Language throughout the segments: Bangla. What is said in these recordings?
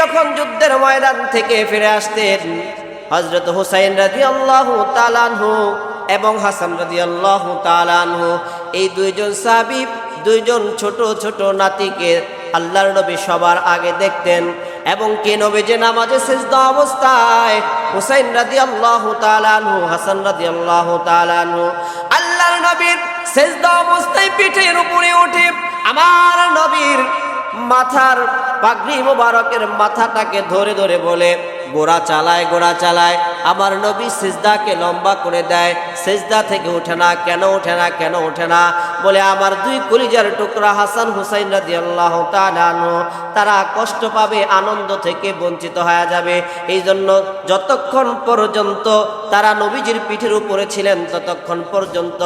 যখন যুদ্ধের ময়দান থেকে ফিরে আসতেন, হযরত হুসাইন রাদিয়াল্লাহু তাআলা আনহু এবং হাসান রাদিয়াল্লাহু তাআলা আনহু, এই দুইজন সাহাবী দুইজন ছোট ছোট নাতিকে আল্লাহর নবী সবার আগে দেখতেন। এবং কে নবী যে নামাজে সিজদা অবস্থায় হুসাইন রাদিয়াল্লাহু তাআলা আনহু, হাসান রাদিয়াল্লাহু তাআলা আনহু আল্লাহর নবীর সিজদা অবস্থায় পিঠের উপরে উঠে আমার নবীর মাথার পাগড়ি মোবারকের মাথাটাকে ধরে ধরে বলে, গোড়া চালায় গোড়া চালায়। আমার নবী সিজদাকে লম্বা করে দেয়, সিজদা থেকে ওঠে না। কেন ওঠে না, কেন ওঠে না? বলে আমার দুই কলিজার টুকরা হাসান হুসাইন রাদিয়াল্লাহু তাআলা আনহু তারা কষ্ট পাবে, আনন্দ থেকে বঞ্চিত হয়ে যাবে। এই জন্য যতক্ষণ পর্যন্ত তারা নবীজির পিঠের উপরে ছিলেন ততক্ষণ পর্যন্ত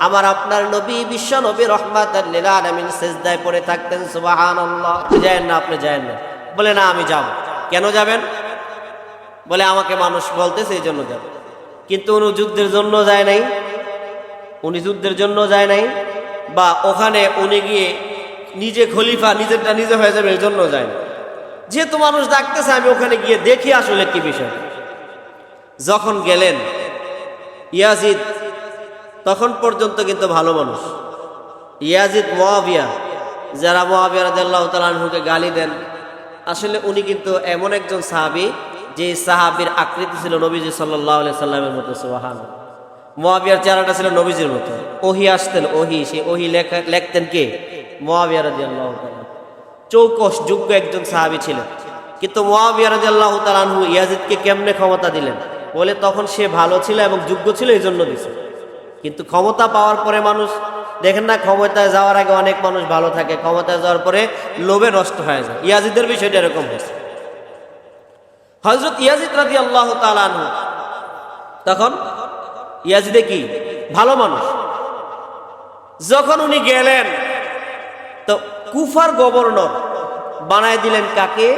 আমার আপনার নবী বিশ্ব নবী রহমাতাল লিল আলামিন সিজদায় পড়ে থাকতেন। সুবহানাল্লাহ। যায়েন না, আপনি যায়েন না? বলে না, আমি যাব। কেন যাবেন? বলে আমাকে মানুষ বলতেছে এই জন্য যাবে। কিন্তু উনি যুদ্ধের জন্য যায় নাই, উনি যুদ্ধের জন্য যায় নাই, বা ওখানে উনি গিয়ে নিজে খলিফা, নিজেরটা নিজে হয়ে যাবে এর জন্য যায় না। যেহেতু মানুষ ডাকতেছে আমি ওখানে গিয়ে দেখি আসলে কি বিষয়। যখন গেলেন ইয়াজিদ তখন পর্যন্ত কিন্তু ভালো মানুষ। ইয়াজিদ মুআবিয়া, যারা মুআবিয়া রাদিয়াল্লাহু তাআলা আনহুকে গালি দেন, আসলে উনি কিন্তু এমন একজন সাহাবী যে সাহাবীর আকৃতি ছিল নবীজি সাল্লাল্লাহু আলাইহি সাল্লামের মতো। সুবহানাল্লাহ। মুআবিয়ার চেহারাটা ছিল নবীজির মতো। ওহী আসতেন, ওহী, সেই ওহী লেখতেন কে? মুআবিয়া রাদিয়াল্লাহু তাআলা। চৌকস যোগ্য একজন সাহাবী ছিলেন। কিন্তু মুআবিয়া রাদিয়াল্লাহু তাআলা আনহু ইয়াজিদকে কেমনে ক্ষমতা দিলেন? বলে তখন সে ভালো ছিল এবং যোগ্য ছিল, এই জন্য দিছে। কিন্তু ক্ষমতা পাওয়ার পরে মানুষ দেখেন না, ক্ষমতায় যাওয়ার আগে অনেক মানুষ ভালো থাকে, ক্ষমতায় যাওয়ার পরে লোভে নষ্ট হয়ে যায়। ইয়াজিদের বিষয়টা এরকম হয়েছে। হযরত ইয়াজিদ রাদিয়াল্লাহু তাআলা আনহু তখন ইয়াজিদে কি ভালো মানুষ। যখন উনি গেলেন তো কুফার গভর্নর বানায় দিলেন কাকে?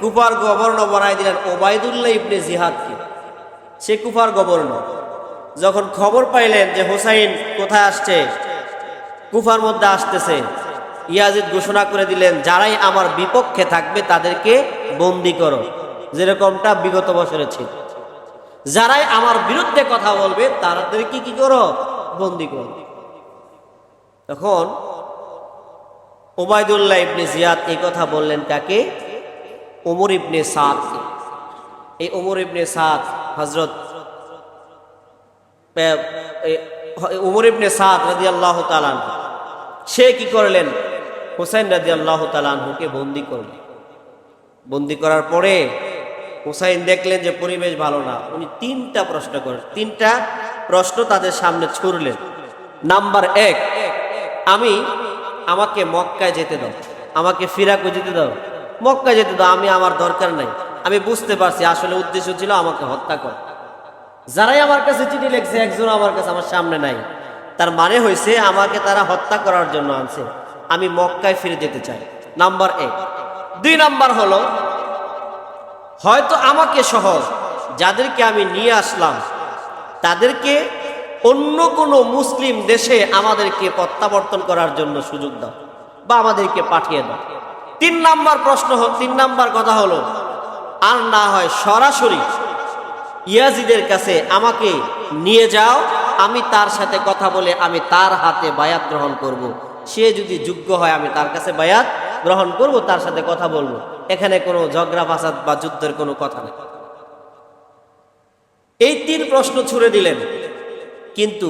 কুফার গভর্নর বানায় দিলেন ওবায়দুল্লাহ ইবনে জিহাদকে। সে কুফার গভর্নর যখন খবর পাইলেন যে হুসাইন কোথায় আসছে, কুফার মধ্যে আসতেছে, ইয়াজিদ ঘোষণা করে দিলেন যারাই আমার বিপক্ষে থাকবে তাদেরকে বন্দী করো, যেরকমটা বিগত বছরে ছিল। যারাই আমার বিরুদ্ধে কথা বলবে তাদেরকে কি করো? বন্দী করো। তখন ওবায়দুল্লাহ ইবনে জিয়াদ এই কথা বললেন কাকে? ওমর ইবনে সাদ। এই ওমর ইবনে সাদ, হযরত ওমর ইবনে সাদ রাদিয়াল্লাহু তাআলা আনহু, সে কি করলেন? হুসাইন রাদিয়াল্লাহু তাআলা আনহুকে বন্দী করলেন। বন্দী করার পরে হুসাইন দেখলেন যে পরিবেশ ভালো না। উনি তিনটা প্রশ্ন করেন, তিনটা প্রশ্ন তাদের সামনে ছুড়লেন। নাম্বার 1, আমাকে মক্কায় যেতে দাও, আমাকে ফিরাকো যেতে দাও, মক্কায় যেতে দাও, আমার দরকার নাই। আমি বুঝতে পারছি আসলে উদ্দেশ্য ছিল আমাকে হত্যা করা। যারাই আমার কাছে চিঠি লিখছে একজন আমার কাছে আমার সামনে নাই, তার মানে হয়েছে আমাকে তারা হত্যা করার জন্য আনছে। আমি মক্কায় ফিরে যেতে চাই। নাম্বার 1। 2 নাম্বার হলো, হয়তো আমাকে সহ যাদেরকে আমি নিয়ে আসলাম তাদেরকে অন্য কোনো মুসলিম দেশে আমাদেরকে প্রত্যাবর্তন করার জন্য সুযোগ দাও বা আমাদেরকে পাঠিয়ে দাও। 3 নাম্বার কথা হলো, আর না হয় সরাসরি ইয়াজিদের কাছে আমাকে নিয়ে যাও, আমি তার সাথে কথা বলে আমি তার হাতে বায়াত গ্রহণ করব। সে যদি যোগ্য হয় আমি তার কাছে বায়াত গ্রহণ করব, তার সাথে কথা বলবো। এখানে কোনো ঝগড়া ফাসাদ বা যুদ্ধের কোনো কথা নেই। এই 3 প্রশ্ন ছুড়ে দিলেন। কিন্তু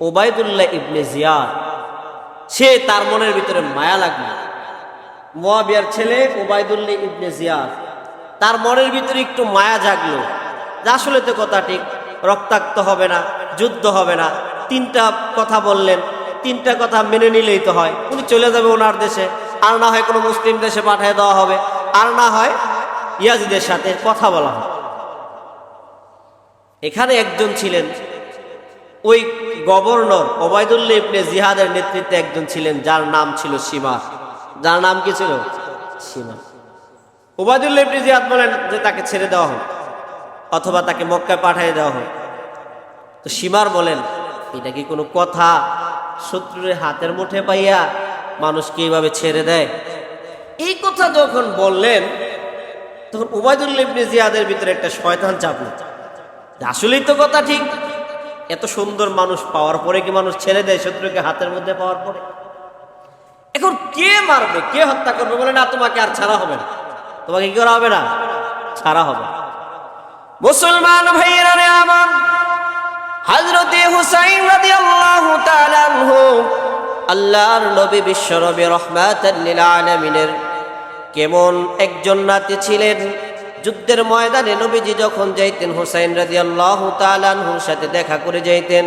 ওবায়দুল্লাহ ইবনে জিয়াদ, সে তার মনের ভিতরে মায়া লাগলো। মুআবিয়ার ছেলে ওবায়দুল্লাহ ইবনে জিয়াদ, তার মনের ভিতরে একটু মায়া জাগলো যে আসলে তো কথা ঠিক, রক্তাক্ত হবে না, যুদ্ধ হবে না। 3টা কথা বললেন, 3টা কথা মেনে নিলেই তো হয়। উনি চলে যাবে ওনার দেশে, আর না হয় কোনো মুসলিম দেশে পাঠিয়ে দেওয়া হবে, আর না হয় ইয়াজিদের সাথে কথা বলা হবে। এখানে একজন ছিলেন, ওই গভর্নর ওবায়দুল্লাহ ইবনে জিহাদের নেতৃত্বে একজন ছিলেন যার নাম ছিল সীমার। যার নাম কি ছিল? সীমার। ওবায়দুল্লাহ ইবনে জিয়াদ বলেন যে তাকে ছেড়ে দেওয়া হোক অথবা তাকে মক্কায় পাঠিয়ে দেওয়া হোক। তো সীমার বলেন, এটা কি কোনো কথা? শত্রুর হাতের মুঠে পাইয়া মানুষকে এইভাবে ছেড়ে দেয়? এই কথা যখন বললেন তখন উবাইদুল্লাহ ইবনে জিয়াদের ভিতরে একটা শয়তান চাপলো, আসলেই তো কথা ঠিক, এত সুন্দর মানুষ পাওয়ার পরে কি মানুষ ছেড়ে দেয় শত্রুকে হাতের মধ্যে পাওয়ার পরে? এখন কে মারবে, কে হত্যা করবে? বলে না, তোমাকে আর ছাড়া হবে না, তোমাকে কি করা হবে না, ছাড়া হবে। মুসলমান ভাইয়েরা রে আমার, হযরতে হুসাইন রাদিয়াল্লাহু তাআলা আনহু আল্লাহর নবী বিশ্ব নবী রাহমাতাল লিল আলামিনের কেমন একজন নাতি ছিলেন। যুদ্ধের ময়দানে নবীজি যখন যাইতেন, হুসাইন রাদিয়াল্লাহু তাআলা আনহুর সাথে দেখা করে যাইতেন।